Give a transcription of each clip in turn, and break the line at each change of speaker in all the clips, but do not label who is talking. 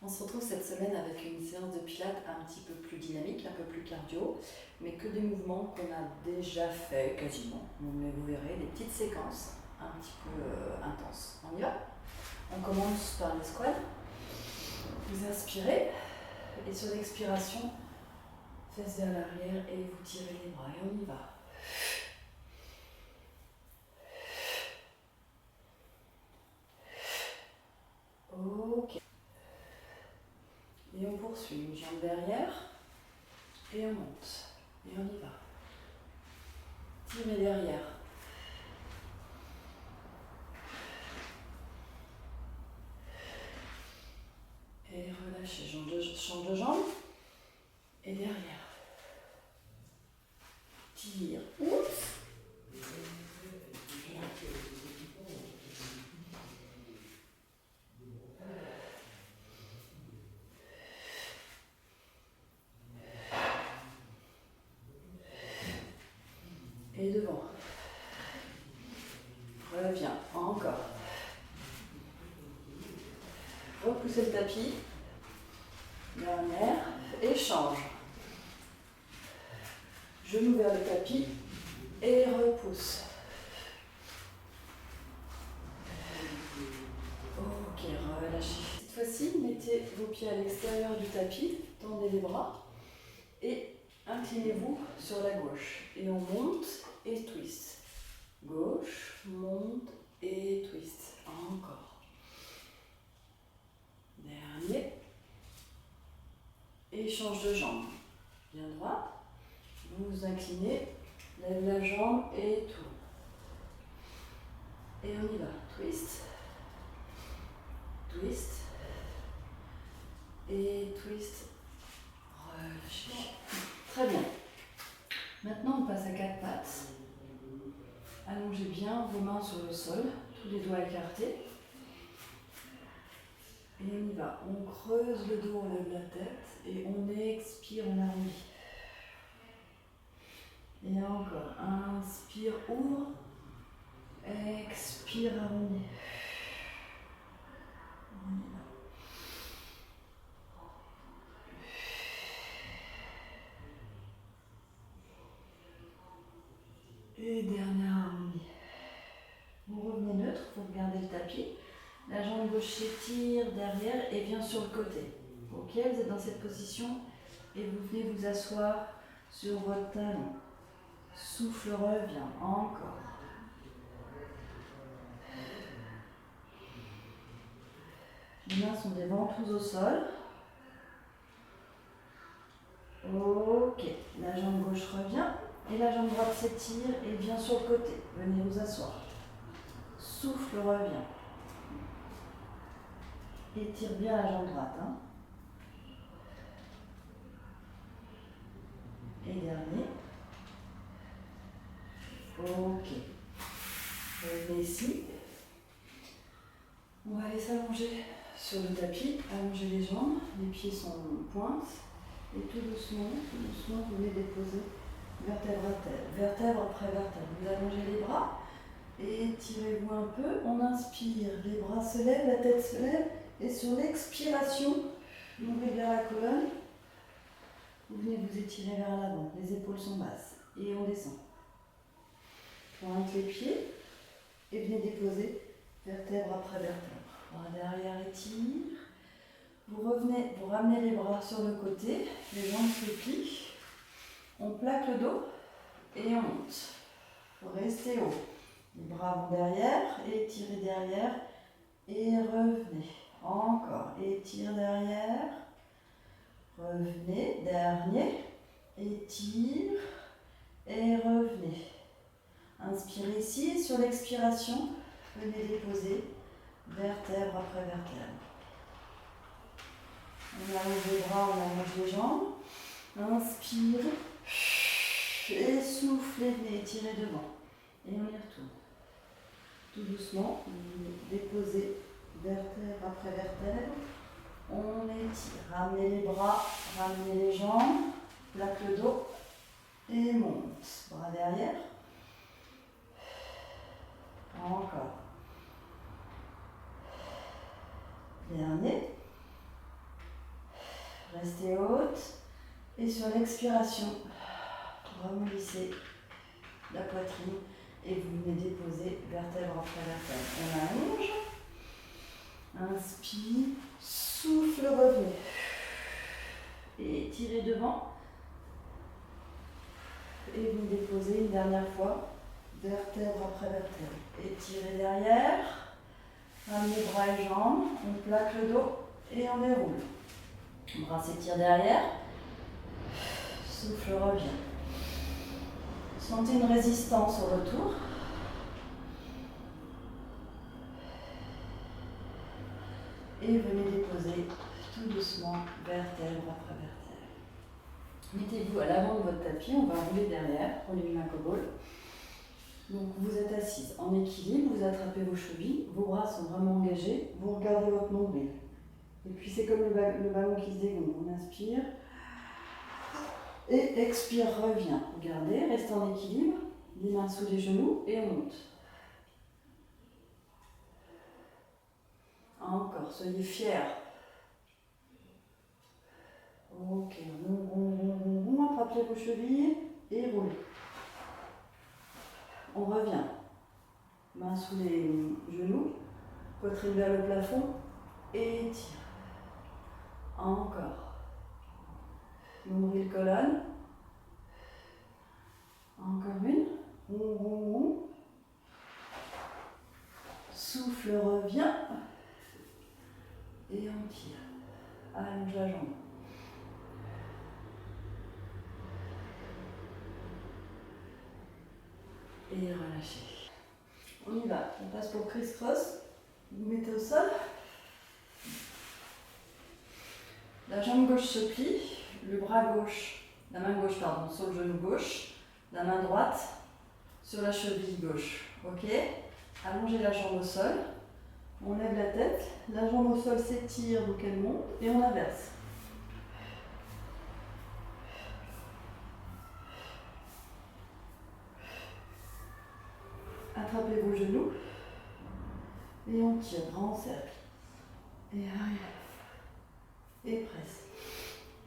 On se retrouve cette semaine avec une séance de pilates un petit peu plus dynamique, un peu plus cardio, mais que des mouvements qu'on a déjà fait quasiment. Mais vous verrez des petites séquences un petit peu intenses. On y va? On commence par les squats. Vous inspirez et sur l'expiration, fesses vers l'arrière et vous tirez les bras et on y va. Ok. Et on poursuit, une jambe derrière et on monte. Et on y va. Tirez derrière. Et relâchez, change de jambe. Et derrière. Tire. Oups. Et devant. Reviens. Encore. Repoussez le tapis. Dernière. Échange. Genou vers le tapis. Et repousse. Ok, relâchez. Cette fois-ci, mettez vos pieds à l'extérieur du tapis. Tendez les bras. Et inclinez-vous sur la gauche. Et on monte et twist. Gauche, monte et twist. Encore. Dernier. Et change de jambe. Bien droit. Vous vous inclinez. Lève la jambe et tout. Et on y va. Twist. Twist. Et twist. Relâchez. Très bien. Maintenant, on passe à quatre pattes. Allongez bien vos mains sur le sol, tous les doigts écartés. Et on y va. On creuse le dos, on lève la tête et on expire, on arrondit. Et encore. Inspire, ouvre. Expire, arrondis. On y va. Et dernière arrondie. Vous revenez neutre, vous regardez le tapis. La jambe gauche s'étire derrière et vient sur le côté. Ok, vous êtes dans cette position et vous venez vous asseoir sur votre talon. Souffle revient. Encore. Les mains sont des ventouses au sol. Ok, la jambe gauche revient et la jambe droite s'étire et vient sur le côté. Venez vous asseoir. Souffle revient. Étire bien la jambe droite. Hein. Et dernier. Ok. Revenez ici. On va aller s'allonger sur le tapis, allonger les jambes, les pieds sont en pointe. Et tout doucement, vous venez déposer vertèbre après vertèbre. Vous allongez les bras et étirez-vous un peu. On inspire, les bras se lèvent, la tête se lève. Et sur l'expiration, ouvrez vers la colonne. Vous venez vous étirer vers l'avant, les épaules sont basses. Et on descend. Pointe les pieds et venez déposer vertèbre après vertèbre. Bras derrière étire. Vous revenez, vous ramenez les bras sur le côté, les jambes se plient. On plaque le dos et on monte. Restez haut. Les bras vont derrière, étirez derrière et revenez. Encore, étire derrière. Revenez, dernier. Étire et revenez. Inspirez ici, sur l'expiration, venez déposer vertèbre après vertèbre. On allonge les bras, on allonge les jambes. Inspire. Et soufflez, venez étirer devant. Et on y retourne. Tout doucement, vous déposez vertèbre après vertèbre. On étire. Ramenez les bras, ramenez les jambes. Plaque le dos. Et monte. Bras derrière. Encore. Dernier. restez haute. Et sur l'expiration, remollissez la poitrine et vous venez déposer vertèbre après vertèbre. On allonge. Inspire, souffle, revenez. Et tirez devant. Et vous déposez une dernière fois, vertèbre après vertèbre. Et tirez derrière. Ramenez bras et jambes, on plaque le dos et on déroule. Bras s'étire derrière. Souffle, revient. Sentez une résistance au retour. Et venez déposer tout doucement vertèbre après vertèbre. Mettez-vous à l'avant de votre tapis, on va rouler derrière, prenez une main cobble. Donc vous êtes assise en équilibre, vous attrapez vos chevilles, vos bras sont vraiment engagés, vous regardez votre nombril. Et puis c'est comme le ballon qui se dégonfle, on inspire et expire, revient. Regardez, restez en équilibre, les mains sous les genoux et on monte. Encore, soyez fiers. Ok, attrapez vos chevilles et roulez. On revient. Mains sous les genoux, poitrine vers le plafond et tire. Encore. Nombril, colonne. Encore une. Souffle, revient. Et on tire. Allonge la jambe. Et relâchez. On y va. On passe pour criss-cross. Vous mettez au sol. La jambe gauche se plie. Le bras gauche, la main gauche, pardon, sur le genou gauche. La main droite sur la cheville gauche. Ok? Allongez la jambe au sol. On lève la tête. La jambe au sol s'étire, donc elle monte. Et on inverse. Attrapez vos genoux et on tire, grand cercle. Et arrière. Et presse.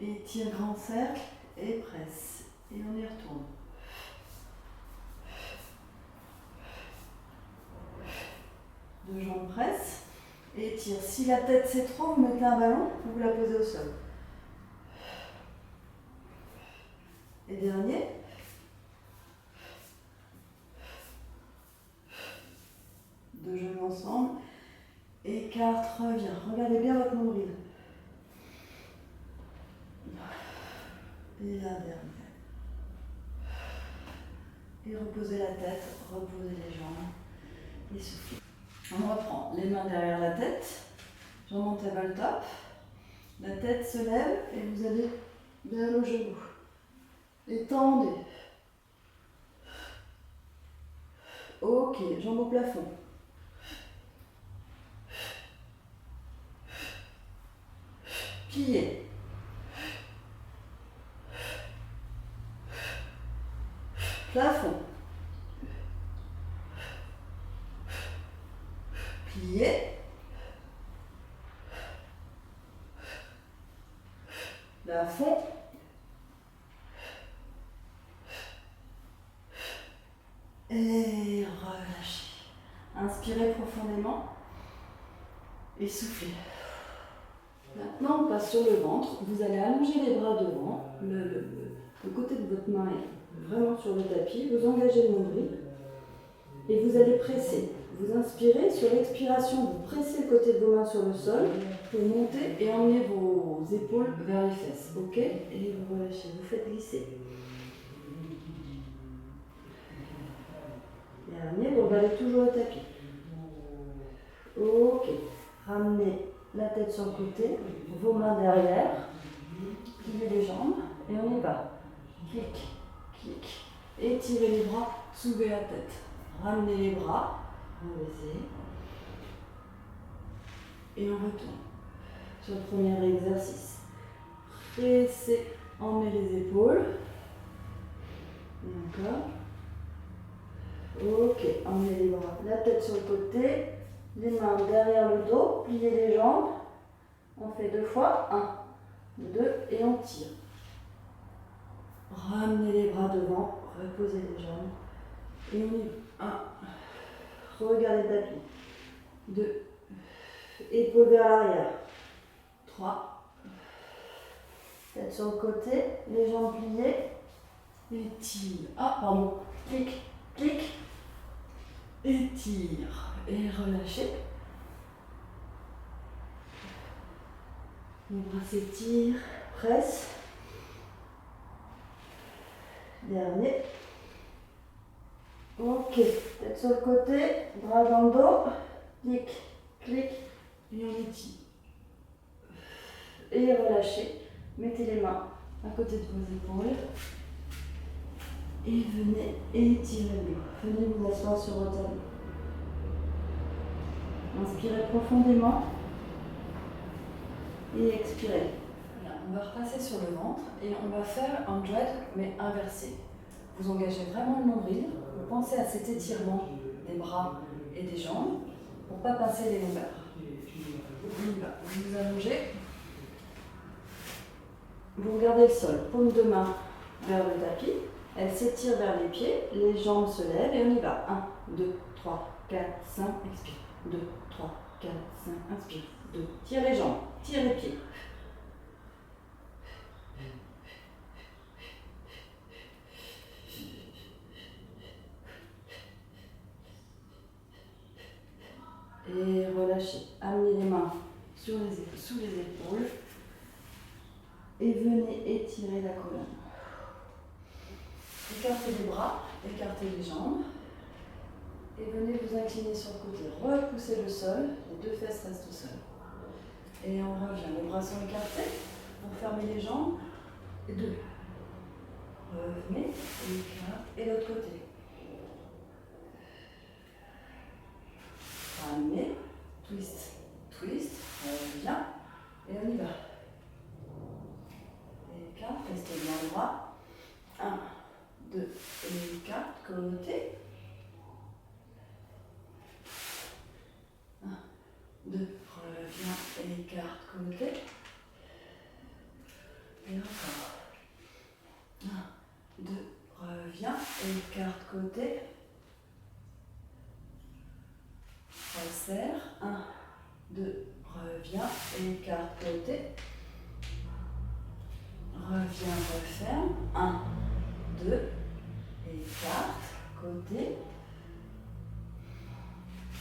Et tire, grand cercle et presse. Et on y retourne. Deux jambes presse et tire. Si la tête c'est trop, vous mettez un ballon ou vous la posez au sol. Et dernier. Deux genoux ensemble. Écarte, revient. Regardez bien votre nombril. Et la dernière. Et reposez la tête, reposez les jambes. Et soufflez. On reprend les mains derrière la tête. Remontez vers le top. La tête se lève et vous allez vers le genou. Étendez. Ok, jambes au plafond. Pliez. Plafond. Pliez. Plafond. Et relâchez. Inspirez profondément et soufflez. Maintenant, on passe sur le ventre. Vous allez allonger les bras devant. Le côté de votre main est vraiment sur le tapis. Vous engagez le nombril et vous allez presser. Vous inspirez. Sur l'expiration, vous pressez le côté de vos mains sur le sol. Vous montez et emmenez vos épaules vers les fesses. Ok? Et vous relâchez. Vous faites glisser. Dernier, vous allez toujours au tapis. Ok. Ramenez la tête sur le côté, vos mains derrière, pliez les jambes et on y va. Clic, clic. Étirez les bras, soulevez la tête. Ramenez les bras, rebaissez. Et on retourne sur le premier exercice. Pressez, emmenez les épaules. Et encore. Ok, emmenez les bras, la tête sur le côté. Les mains derrière le dos, pliez les jambes. On fait 2 fois. 1, 2 et on tire. Ramenez les bras devant, reposez les jambes. Et on y va. 1. Regardez le tapis. 2. Épaules vers l'arrière. 3. Tête sur le côté, les jambes pliées. Étire. Ah, pardon. Clic, clic. Étire. Et relâchez. Les bras s'étirent. Presse. Dernier. Ok. Tête sur le côté, bras dans le dos. Clic, clic. Et on étire. Et relâchez. Mettez les mains à côté de vos épaules. Et venez étirer le dos. Venez vous asseoir sur votre tableau. Inspirez profondément. Et expirez. Voilà, on va repasser sur le ventre et on va faire un dread mais inversé. Vous engagez vraiment le nombril. Vous pensez à cet étirement des bras et des jambes pour ne pas passer les longueurs. On y va. Vous vous allongez. Vous regardez le sol. Paume de main vers le tapis. Elle s'étire vers les pieds. Les jambes se lèvent et on y va. 1, 2, 3, 4, 5. Expire. 2, 3, 4, 5. Inspire. 2. Tire les jambes. Tire les pieds. Et relâchez. Amenez les mains sous les épaules. Et venez étirer la colonne. Écartez les bras, écartez les jambes. Et venez vous incliner sur le côté. Repoussez le sol. Les 2 fesses restent au sol. Et on revient. Les bras sont écartés. Vous fermez les jambes. Et 2. Revenez. Écarte. Et l'autre côté. Ramenez. Twist. Twist. Revient. Et on y va. Écarte. Restez bien le bras. 1, 2. Écarte. Côté. 1, 2. Reviens. Écarte. Côté. Et encore. 1, 2. Reviens. Écarte. Côté. Resserre. 1, 2. Reviens. Écarte. Côté. Reviens, referme. 1, 2, écarte, côté.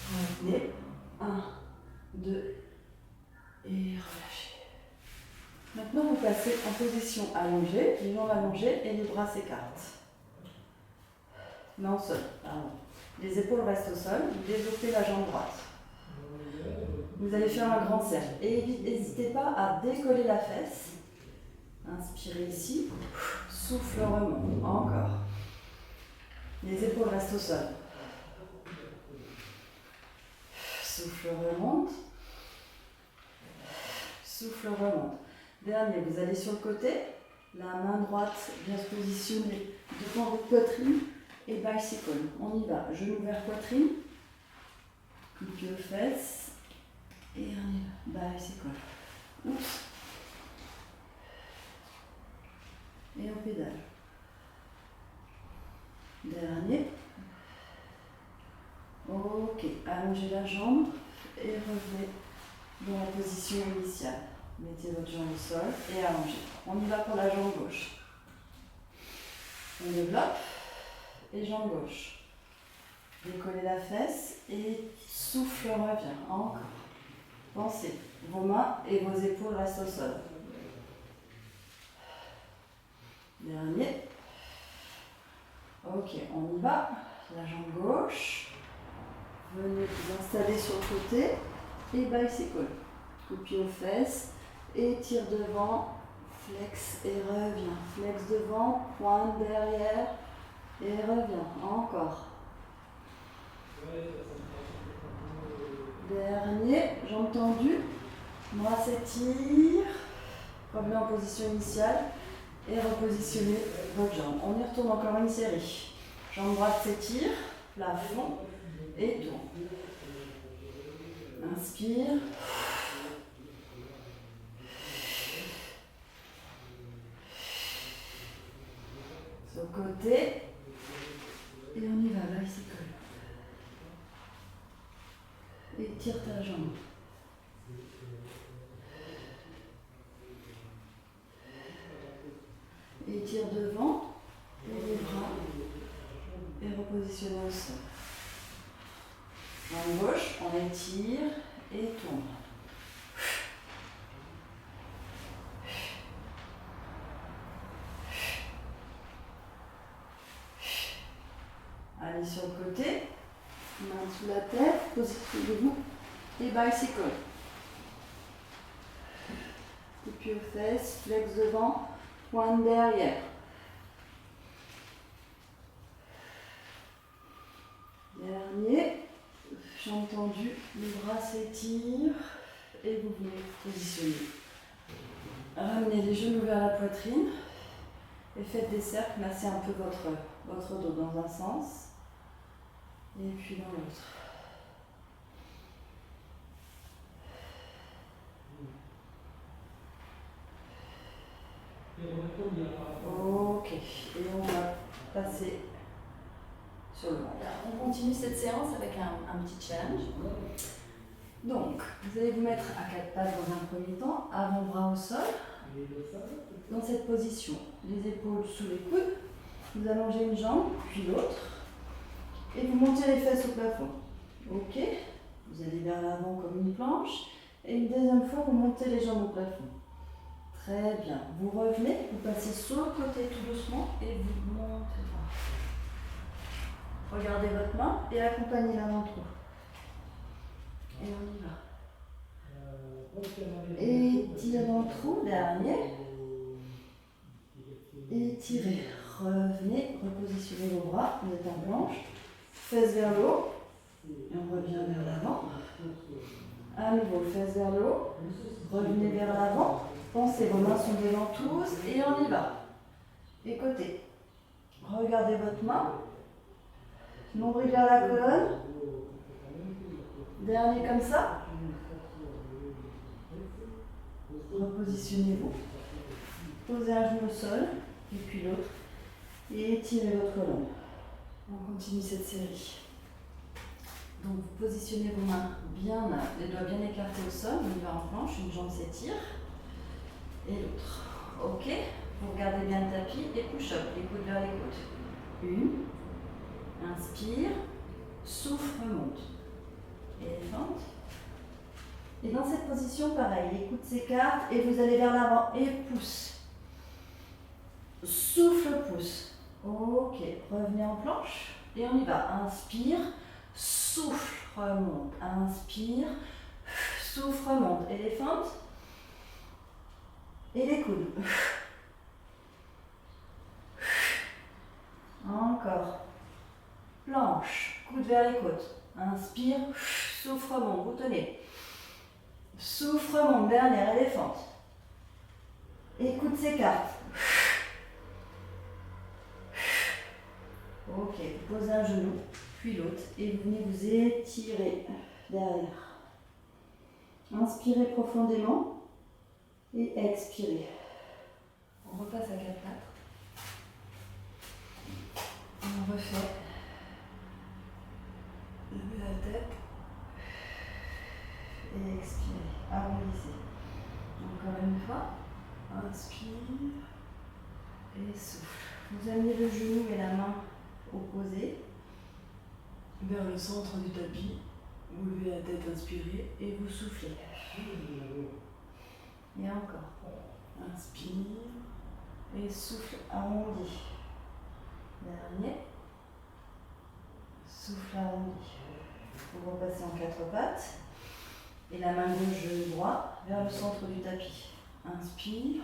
Revenez. 1, 2, et relâchez. Maintenant, vous passez en position allongée, les jambes allongées et les bras s'écartent. Non, au sol, pardon. Les épaules restent au sol, vous développez la jambe droite. Vous allez faire un grand cercle. Et n'hésitez pas à décoller la fesse. Inspirez ici, souffle, remonte, encore. Les épaules restent au sol. Souffle, remonte. Souffle, remonte. Dernier, vous allez sur le côté. La main droite bien se positionner devant votre poitrine et bicycle. On y va. Genou vers poitrine. Coup de pied aux fesses. Et on y va. Bicycle. Oups. Et on pédale. Dernier. Ok, allongez la jambe et revenez dans la position initiale. Mettez votre jambe au sol et allongez. On y va pour la jambe gauche. On développe et jambe gauche. Décollez la fesse et souffle revient. Encore. Pensez, vos mains et vos épaules restent au sol. Dernier. Ok, on y va. La jambe gauche. Venez vous installer sur le côté et bicycle. Coup de pied aux fesses et tire devant, flex et revient. Flex devant, pointe derrière et revient. Encore. Dernier, jambes tendues, bras s'étirent. Revenez en position initiale. Et repositionnez votre jambe. On y retourne encore une série. Jambe droite s'étire, plafond et tourne. Inspire. Sur le côté. Et on y va, bicycle. Et tire ta jambe. Et tire devant. Et les bras. Et repositionne au sol. En gauche, on étire et tourne. Allez sur le côté, main sous la tête, positionnez-vous et bicycle. Et puis aux fesses, flex devant, pointe derrière. Dernier, jambes tendues, les bras s'étirent et vous venez positionner. Ramenez les genoux vers la poitrine et faites des cercles, massez un peu votre dos dans un sens et puis dans l'autre. Ok, et on va passer sur le ventre. On continue cette séance avec un petit challenge. Donc, vous allez vous mettre à 4 pattes dans un premier temps, avant-bras au sol. Dans cette position, les épaules sous les coudes, vous allongez une jambe, puis l'autre, et vous montez les fesses au plafond. Ok, vous allez vers l'avant comme une planche, et une deuxième fois, vous montez les jambes au plafond. Très bien, vous revenez, vous passez sur le côté tout doucement, et vous montez droit. Regardez votre main, et accompagnez l'avant-trou. Et on y va. Étirez dans le trou, dernier. Étirez, revenez, repositionnez vos bras, vous êtes en planche, fesses vers le haut, et on revient vers l'avant. À nouveau, fesses vers le haut, revenez vers l'avant, pensez, vos mains sont devant tous, et on y va. Et côté, regardez votre main, nombril vers la colonne, dernier comme ça. Repositionnez-vous, posez un genou au sol, et puis l'autre, et étirez votre colonne. On continue cette série. Donc vous positionnez vos mains bien, les doigts bien écartés au sol, on y va en planche, une jambe s'étire, et l'autre. Ok, vous regardez bien le tapis, et push-up, les coudes vers les côtes. Une, inspire, souffle, remonte. Éléphante. Et dans cette position, pareil, les coudes s'écartent et vous allez vers l'avant et pousse. Souffle, pousse. Ok, revenez en planche et on y va. Inspire, souffle, remonte. Inspire, souffle, remonte. Éléphante. Et les coudes. Encore. Planche, coude vers les côtes. Inspire, souffle, remonte. Vous tenez. Souffle, remonte, dernière, éléphante. Et coude s'écarte. Ok, vous posez un genou, puis l'autre, et vous venez vous étirer derrière. Inspirez profondément et expirez. On repasse à 4 pattes. On refait. Levez la tête. Et expirez. Arrondissez. Encore une fois. Inspire. Et souffle. Vous amenez le genou et la main opposée vers le centre du tapis. Vous levez la tête, inspirez et vous soufflez. Et encore. Inspire et souffle arrondi. Dernier. Souffle arrondi. Vous repassez en 4 pattes. Et la main gauche, genou droit, vers le centre du tapis. Inspire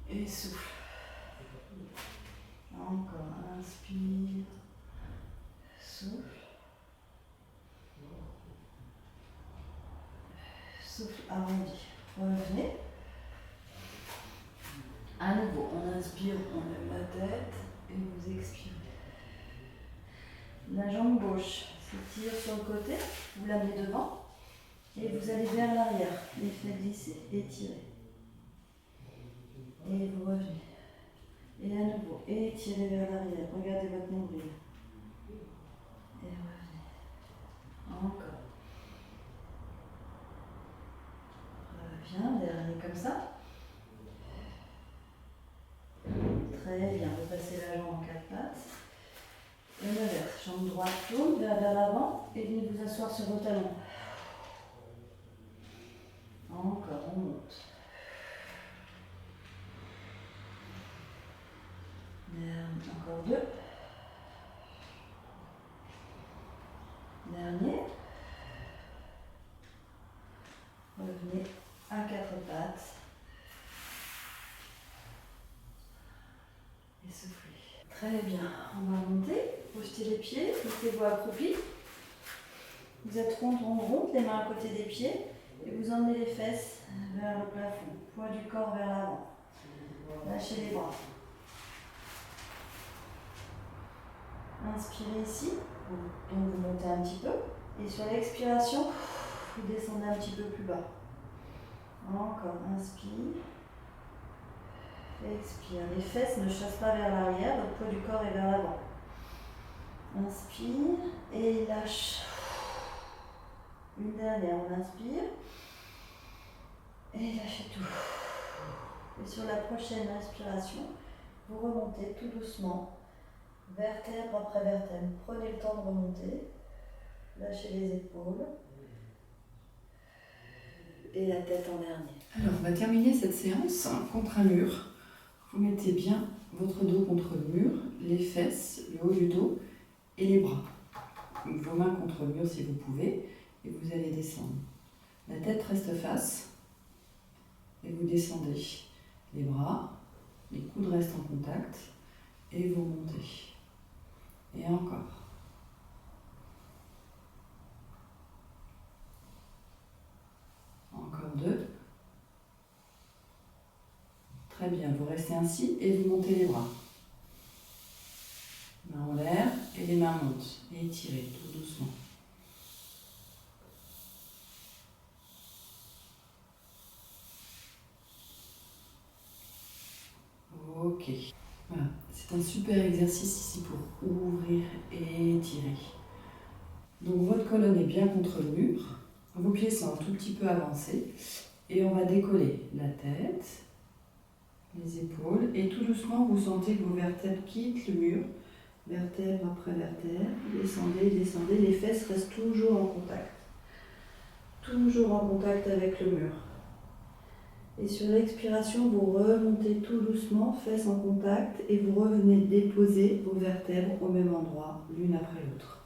et souffle. Encore. Inspire. Souffle. Souffle arrondi. Revenez. À nouveau, on inspire, on lève la tête et vous expirez. La jambe gauche s'étire sur le côté, vous l'amenez devant et vous allez vers l'arrière, les faites glisser, étirez. Et vous revenez. Et à nouveau, étirez vers l'arrière. Regardez votre nombril. Et revenez. Encore. Reviens, dernier comme ça. Très bien, vous passez la jambe en quatre pattes. Et l'inverse, jambe droite tourne vers l'avant et venez vous asseoir sur vos talons. Encore, on monte. Encore deux. Dernier. Revenez à quatre pattes. Et soufflez. Très bien. On va monter. Projetez les pieds. Mettez-vous accroupi. Vous êtes rond, les mains à côté des pieds. Et vous emmenez les fesses vers le plafond. Poids du corps vers l'avant. Lâchez les bras. Inspirez ici. Donc vous montez un petit peu. Et sur l'expiration, vous descendez un petit peu plus bas. Encore, inspire. Expire. Les fesses ne chassent pas vers l'arrière, votre poids du corps est vers l'avant. Inspire et lâche. Une dernière, on inspire. Et lâchez tout. Et sur la prochaine inspiration, vous remontez tout doucement, vertèbre après vertèbre. Prenez le temps de remonter. Lâchez les épaules. Et la tête en dernier.
Alors, on va terminer cette séance contre un mur. Vous mettez bien votre dos contre le mur, les fesses, le haut du dos et les bras. Vos mains contre le mur si vous pouvez, et vous allez descendre. La tête reste face, et vous descendez. Les bras, les coudes restent en contact, et vous montez. Et encore. Encore deux. Très bien, vous restez ainsi et vous montez les bras. Mains en l'air et les mains montent. Et étirez tout doucement. Ok. Voilà, c'est un super exercice ici pour ouvrir et étirer. Donc votre colonne est bien contre le mur. Vos pieds sont un tout petit peu avancés. Et on va décoller la tête, les épaules, et tout doucement, vous sentez que vos vertèbres quittent le mur, vertèbre après vertèbre, descendez, descendez, les fesses restent toujours en contact avec le mur. Et sur l'expiration, vous remontez tout doucement, fesses en contact, et vous revenez déposer vos vertèbres au même endroit, l'une après l'autre.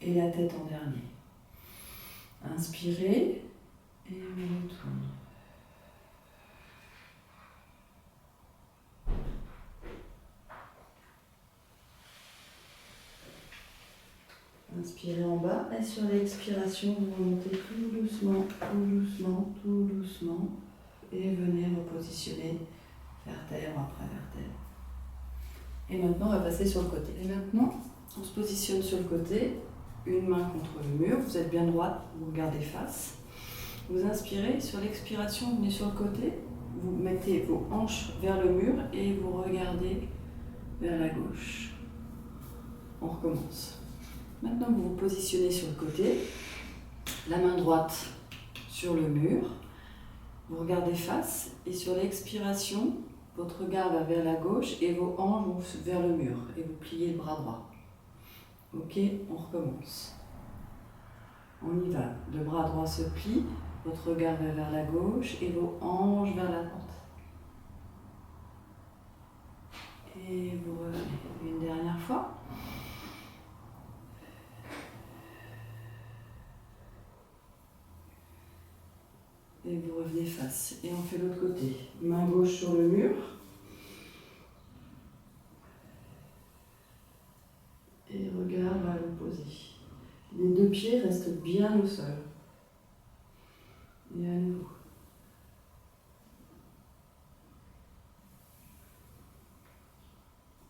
Et la tête en dernier. Inspirez, et on retourne. Inspirez en bas et sur l'expiration, vous remontez tout doucement, et venez repositionner vertèbre après vertèbre. Et maintenant, on va passer sur le côté. Et maintenant, on se positionne sur le côté, une main contre le mur, vous êtes bien droite, vous regardez face. Vous inspirez, sur l'expiration, vous venez sur le côté, vous mettez vos hanches vers le mur et vous regardez vers la gauche. On recommence. Maintenant, vous vous positionnez sur le côté, la main droite sur le mur, vous regardez face et sur l'expiration, votre regard va vers la gauche et vos hanches vont vers le mur et vous pliez le bras droit. Ok, on recommence. On y va. Le bras droit se plie, votre regard va vers la gauche et vos hanches vers la droite. Et vous revenez une dernière fois. Et vous revenez face. Et on fait l'autre côté. Main gauche sur le mur. Et regard va l'opposé. Les deux pieds restent bien au sol. Et à nouveau.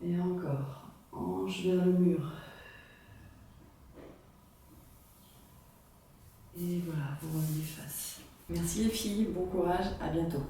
Et encore. Hanche vers le mur. Et voilà, vous revenez face. Merci les filles, bon courage, à bientôt.